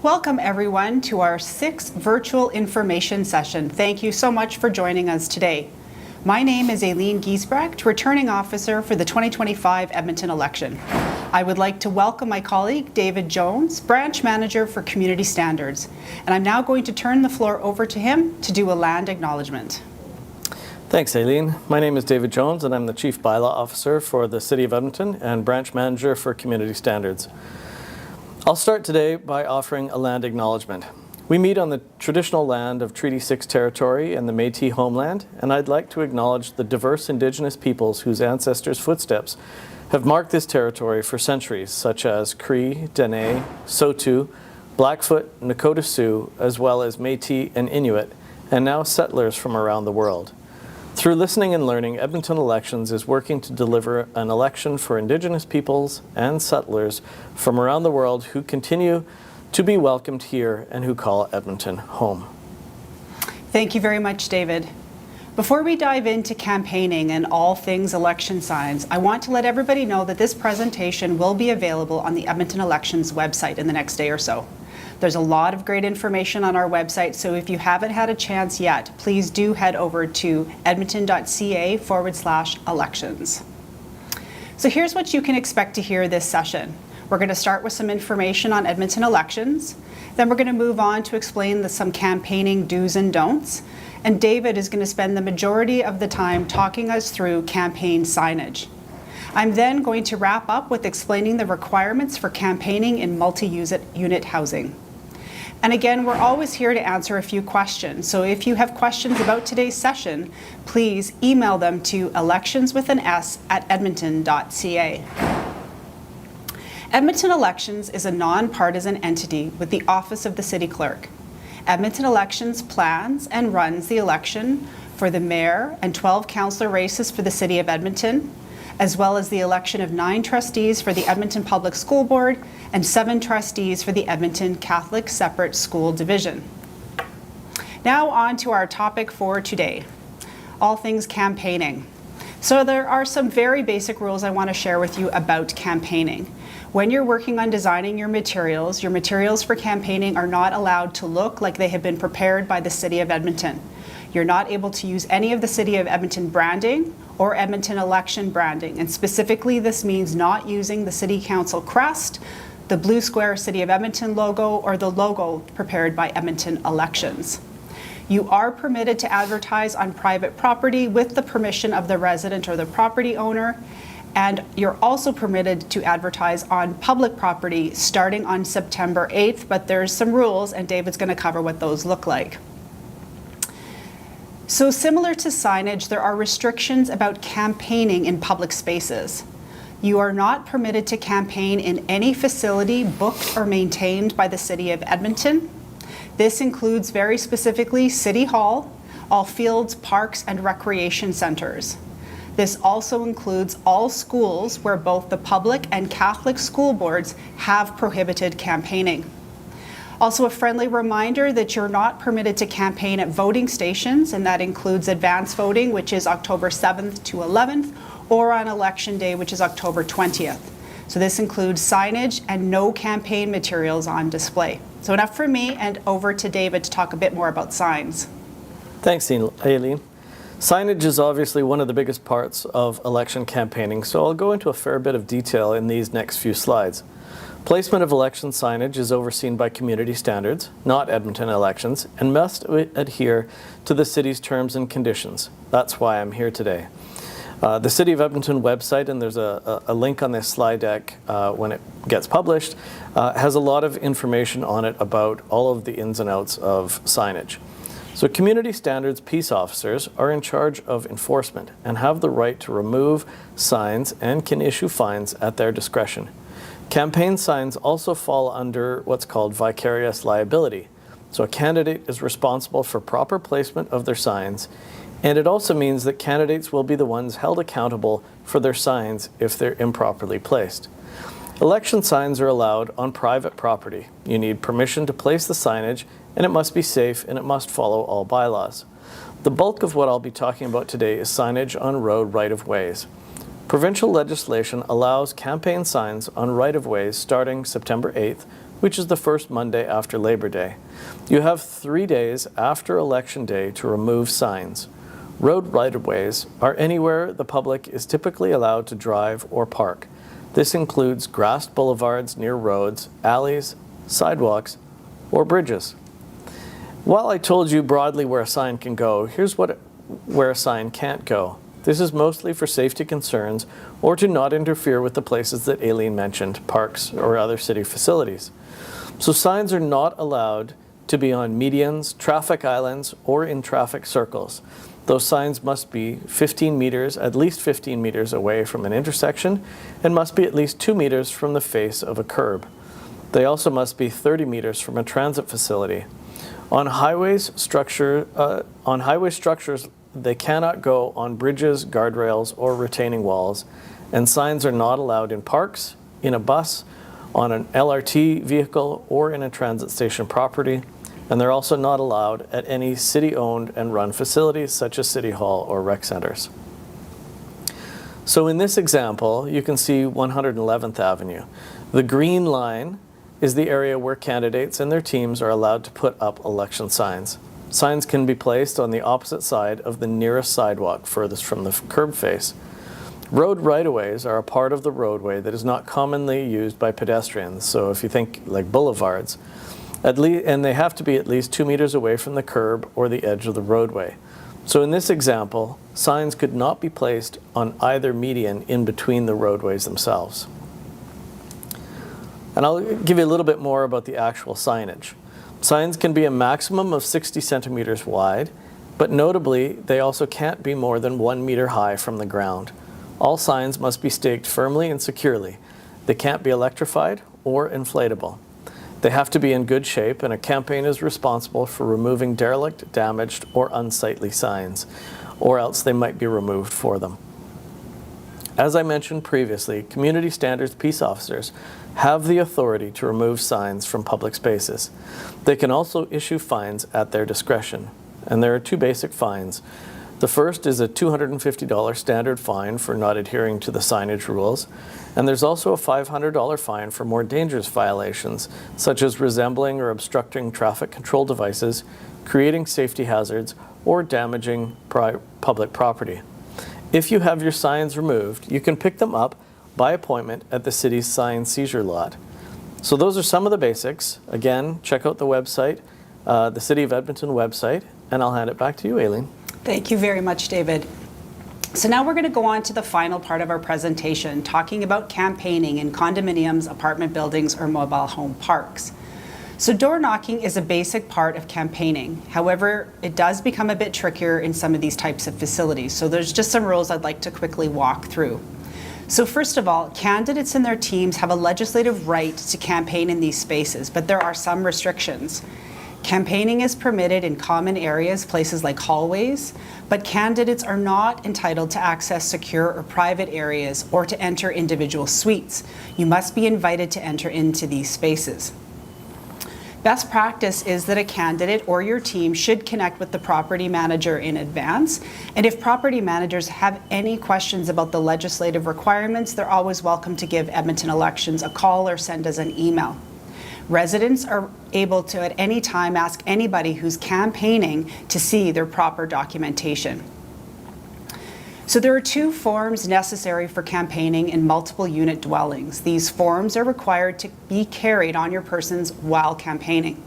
Welcome everyone to our 6th virtual information session. Thank you so much for joining us today. My name is Aileen Giesbrecht, Returning Officer for the 2025 Edmonton election. I would like to welcome my colleague David Jones, Branch Manager for Community Standards, and I'm now going to turn the floor over to him to do a land acknowledgement. Thanks, Aileen. My name is David Jones and I'm the Chief Bylaw Officer for the City of Edmonton and Branch Manager for Community Standards. I'll start today by offering a land acknowledgement. We meet on the traditional land of Treaty 6 territory and the Métis homeland, and I'd like to acknowledge the diverse Indigenous peoples whose ancestors' footsteps have marked this territory for centuries, such as Cree, Dene, Saulteaux, Blackfoot, Nakota Sioux, as well as Métis and Inuit, and now settlers from around the world. Through listening and learning, Edmonton Elections is working to deliver an election for Indigenous peoples and settlers from around the world who continue to be welcomed here and who call Edmonton home. Thank you very much, David. Before we dive into campaigning and all things election signs, I want to let everybody know that this presentation will be available on the Edmonton Elections website in the next day or so. There's a lot of great information on our website, so if you haven't had a chance yet, please do head over to edmonton.ca/elections. So here's what you can expect to hear this session. We're going to start with some information on Edmonton elections. Then we're going to move on to explain some campaigning do's and don'ts. And David is going to spend the majority of the time talking us through campaign signage. I'm then going to wrap up with explaining the requirements for campaigning in multi-unit housing. And again, we're always here to answer a few questions. So if you have questions about today's session, please email them to elections@edmonton.ca. Edmonton Elections is a non-partisan entity with the Office of the City Clerk. Edmonton Elections plans and runs the election for the mayor and 12 councillor races for the City of Edmonton, as well as the election of 9 trustees for the Edmonton Public School Board and 7 trustees for the Edmonton Catholic Separate School Division. Now on to our topic for today, all things campaigning. So there are some very basic rules I want to share with you about campaigning. When you're working on designing your materials for campaigning are not allowed to look like they have been prepared by the City of Edmonton. You're not able to use any of the City of Edmonton branding or Edmonton election branding, and specifically this means not using the City Council crest, the blue square City of Edmonton logo, or the logo prepared by Edmonton Elections. You are permitted to advertise on private property with the permission of the resident or the property owner, and you're also permitted to advertise on public property starting on September 8th, but there's some rules and David's going to cover what those look like. So similar to signage, there are restrictions about campaigning in public spaces. You are not permitted to campaign in any facility booked or maintained by the City of Edmonton. This includes very specifically City Hall, all fields, parks, and recreation centers. This also includes all schools where both the public and Catholic school boards have prohibited campaigning. Also, a friendly reminder that you're not permitted to campaign at voting stations, and that includes advance voting, which is October 7th to 11th, or on election day, which is October 20th. So this includes signage and no campaign materials on display. So enough for me, and over to David to talk a bit more about signs. Thanks, Aileen. Signage is obviously one of the biggest parts of election campaigning, so I'll go into a fair bit of detail in these next few slides. Placement of election signage is overseen by Community Standards, not Edmonton Elections, and must adhere to the city's terms and conditions. That's why I'm here today. The City of Edmonton website, and there's a link on this slide deck when it gets published, has a lot of information on it about all of the ins and outs of signage. So Community Standards peace officers are in charge of enforcement and have the right to remove signs and can issue fines at their discretion. Campaign signs also fall under what's called vicarious liability. So a candidate is responsible for proper placement of their signs, and it also means that candidates will be the ones held accountable for their signs if they're improperly placed. Election signs are allowed on private property. You need permission to place the signage, and it must be safe and it must follow all bylaws. The bulk of what I'll be talking about today is signage on road right-of-ways. Provincial legislation allows campaign signs on right-of-ways starting September 8th which is the first Monday after Labor Day. You have 3 days after Election Day to remove signs. Road right-of-ways are anywhere the public is typically allowed to drive or park. This includes grassed boulevards near roads, alleys, sidewalks, or bridges. While I told you broadly where a sign can go, here's where a sign can't go. This is mostly for safety concerns or to not interfere with the places that Aileen mentioned, parks or other city facilities. So signs are not allowed to be on medians, traffic islands, or in traffic circles. Those signs must be 15 meters, at least 15 meters away from an intersection, and must be at least 2 meters from the face of a curb. They also must be 30 meters from a transit facility. On highway structures, they cannot go on bridges, guardrails, or retaining walls, and signs are not allowed in parks, in a bus, on an LRT vehicle, or in a transit station property, and they're also not allowed at any city-owned and run facilities such as City Hall or rec centers. So in this example, you can see 111th Avenue. The green line is the area where candidates and their teams are allowed to put up election signs. Signs can be placed on the opposite side of the nearest sidewalk furthest from the curb face. Road right-of-ways are a part of the roadway that is not commonly used by pedestrians. So if you think like boulevards, and they have to be at least 2 meters away from the curb or the edge of the roadway. So in this example, signs could not be placed on either median in between the roadways themselves. And I'll give you a little bit more about the actual signage. Signs can be a maximum of 60 centimeters wide, but notably, they also can't be more than 1 meter high from the ground. All signs must be staked firmly and securely. They can't be electrified or inflatable. They have to be in good shape, and a campaign is responsible for removing derelict, damaged, or unsightly signs, or else they might be removed for them. As I mentioned previously, community standards peace officers have the authority to remove signs from public spaces. They can also issue fines at their discretion, and there are 2 basic fines. The first is a $250 standard fine for not adhering to the signage rules, and there's also a $500 fine for more dangerous violations, such as resembling or obstructing traffic control devices, creating safety hazards, or damaging public property. If you have your signs removed, you can pick them up by appointment at the city's sign seizure lot. So those are some of the basics. Again, check out the website, the City of Edmonton website, and I'll hand it back to you, Aileen. Thank you very much, David. So now we're going to go on to the final part of our presentation, talking about campaigning in condominiums, apartment buildings, or mobile home parks. So door knocking is a basic part of campaigning. However, it does become a bit trickier in some of these types of facilities. So there's just some rules I'd like to quickly walk through. So first of all, candidates and their teams have a legislative right to campaign in these spaces, but there are some restrictions. Campaigning is permitted in common areas, places like hallways, but candidates are not entitled to access secure or private areas or to enter individual suites. You must be invited to enter into these spaces. Best practice is that a candidate or your team should connect with the property manager in advance. And if property managers have any questions about the legislative requirements, they're always welcome to give Edmonton Elections a call or send us an email. Residents are able to at any time ask anybody who's campaigning to see their proper documentation. So there are 2 forms necessary for campaigning in multiple unit dwellings. These forms are required to be carried on your persons while campaigning.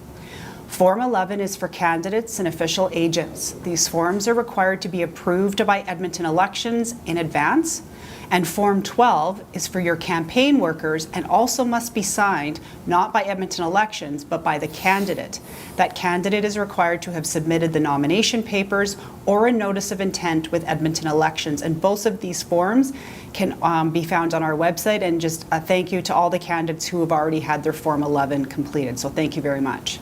Form 11 is for candidates and official agents. These forms are required to be approved by Edmonton Elections in advance. And Form 12 is for your campaign workers and also must be signed not by Edmonton Elections but by the candidate. That candidate is required to have submitted the nomination papers or a notice of intent with Edmonton Elections, and both of these forms can be found on our website. And just a thank you to all the candidates who have already had their Form 11 completed. So thank you very much.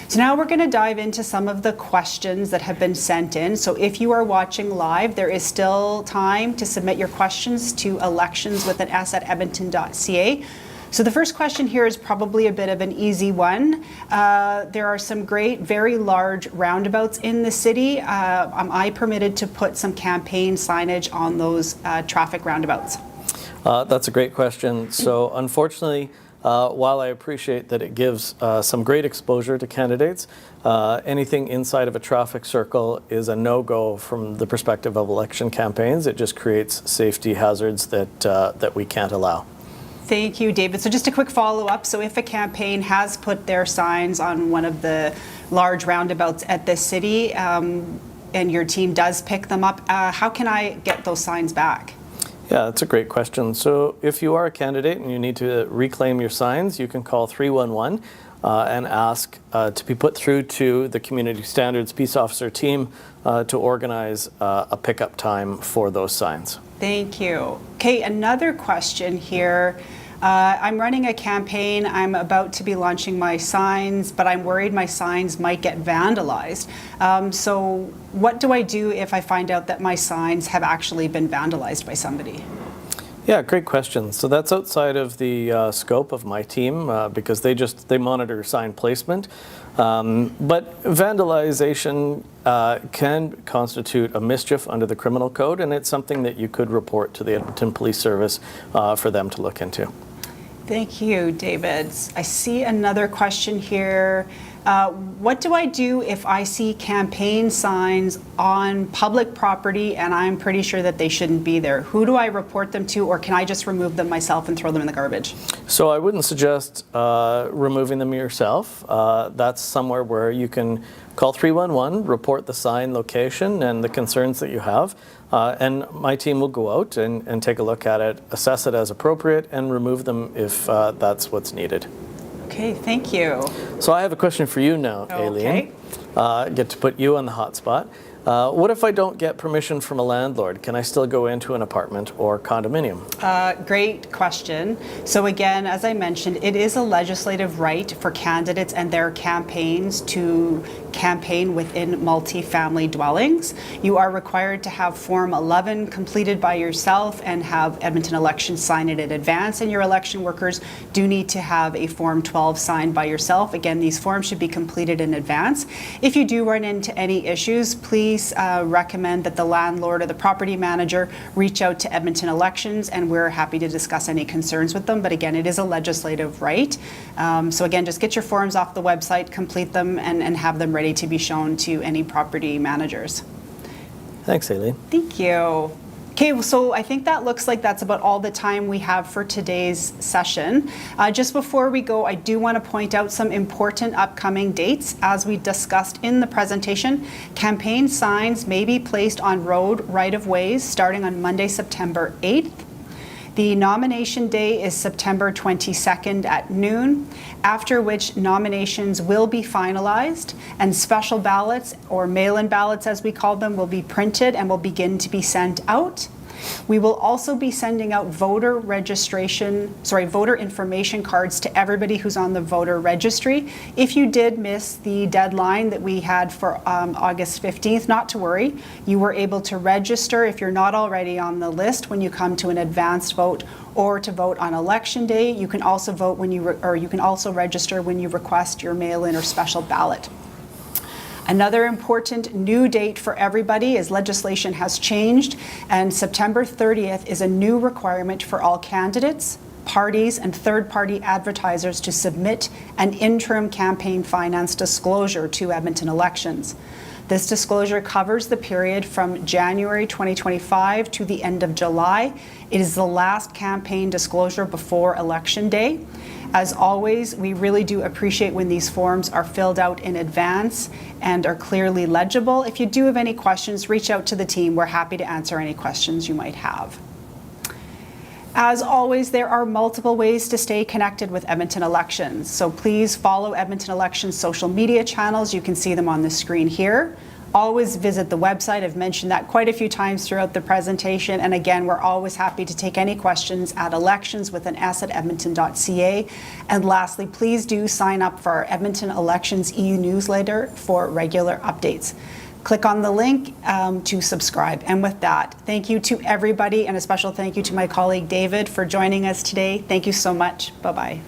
So now we're going to dive into some of the questions that have been sent in. So if you are watching live, there is still time to submit your questions to elections@edmonton.ca. So the first question here is probably a bit of an easy one. There are some great, very large roundabouts in the city. Am I permitted to put some campaign signage on those traffic roundabouts? That's a great question. So unfortunately, while I appreciate that it gives some great exposure to candidates, anything inside of a traffic circle is a no-go from the perspective of election campaigns. It just creates safety hazards that we can't allow. Thank you, David. So just a quick follow-up. So if a campaign has put their signs on one of the large roundabouts at the city, and your team does pick them up, how can I get those signs back? Yeah, that's a great question. So if you are a candidate and you need to reclaim your signs, you can call 311 and ask to be put through to the Community Standards Peace Officer team to organize a pickup time for those signs. Thank you. Okay, another question here. I'm running a campaign. I'm about to be launching my signs, but I'm worried my signs might get vandalized. So what do I do if I find out that my signs have actually been vandalized by somebody? Yeah, great question. So that's outside of the scope of my team because they monitor sign placement. But vandalization can constitute a mischief under the criminal code, and it's something that you could report to the Edmonton Police Service for them to look into. Thank you, David. I see another question here. What do I do if I see campaign signs on public property and I'm pretty sure that they shouldn't be there? Who do I report them to, or can I just remove them myself and throw them in the garbage? So I wouldn't suggest removing them yourself. That's somewhere where you can call 311, report the sign location and the concerns that you have, and my team will go out and take a look at it, assess it as appropriate, and remove them if that's what's needed. Okay, thank you. So I have a question for you now, Aileen. Get to put you on the hot spot. What if I don't get permission from a landlord? Can I still go into an apartment or condominium? Great question. So again, as I mentioned, it is a legislative right for candidates and their campaigns to campaign within multi-family dwellings. You are required to have Form 11 completed by yourself and have Edmonton Elections sign it in advance, and your election workers do need to have a Form 12 signed by yourself. Again, these forms should be completed in advance. If you do run into any issues, please recommend that the landlord or the property manager reach out to Edmonton Elections, and we're happy to discuss any concerns with them. But again, it is a legislative right. So again, just get your forms off the website, complete them, and have them ready to be shown to any property managers. Thanks, Aileen. Thank you. Okay, so I think that looks like that's about all the time we have for today's session. Just before we go, I do want to point out some important upcoming dates. As we discussed in the presentation, campaign signs may be placed on road right-of-ways starting on Monday, September 8th. The nomination day is September 22nd at noon, after which nominations will be finalized and special ballots, or mail-in ballots as we call them, will be printed and will begin to be sent out. We will also be sending out voter information cards to everybody who's on the voter registry. If you did miss the deadline that we had for August 15th, not to worry. You were able to register if you're not already on the list when you come to an advanced vote or to vote on election day. You can also vote when you can also register when you request your mail-in or special ballot. Another important new date for everybody is legislation has changed, and September 30th is a new requirement for all candidates, parties, and third-party advertisers to submit an interim campaign finance disclosure to Edmonton Elections. This disclosure covers the period from January 2025 to the end of July. It is the last campaign disclosure before Election Day. As always, we really do appreciate when these forms are filled out in advance and are clearly legible. If you do have any questions, reach out to the team. We're happy to answer any questions you might have. As always, there are multiple ways to stay connected with Edmonton Elections. So please follow Edmonton Elections social media channels. You can see them on the screen here. Always visit the website. I've mentioned that quite a few times throughout the presentation. And again, we're always happy to take any questions at elections@edmonton.ca. And lastly, please do sign up for our Edmonton Elections EU newsletter for regular updates. Click on the link to subscribe. And with that, thank you to everybody, and a special thank you to my colleague David for joining us today. Thank you so much. Bye-bye.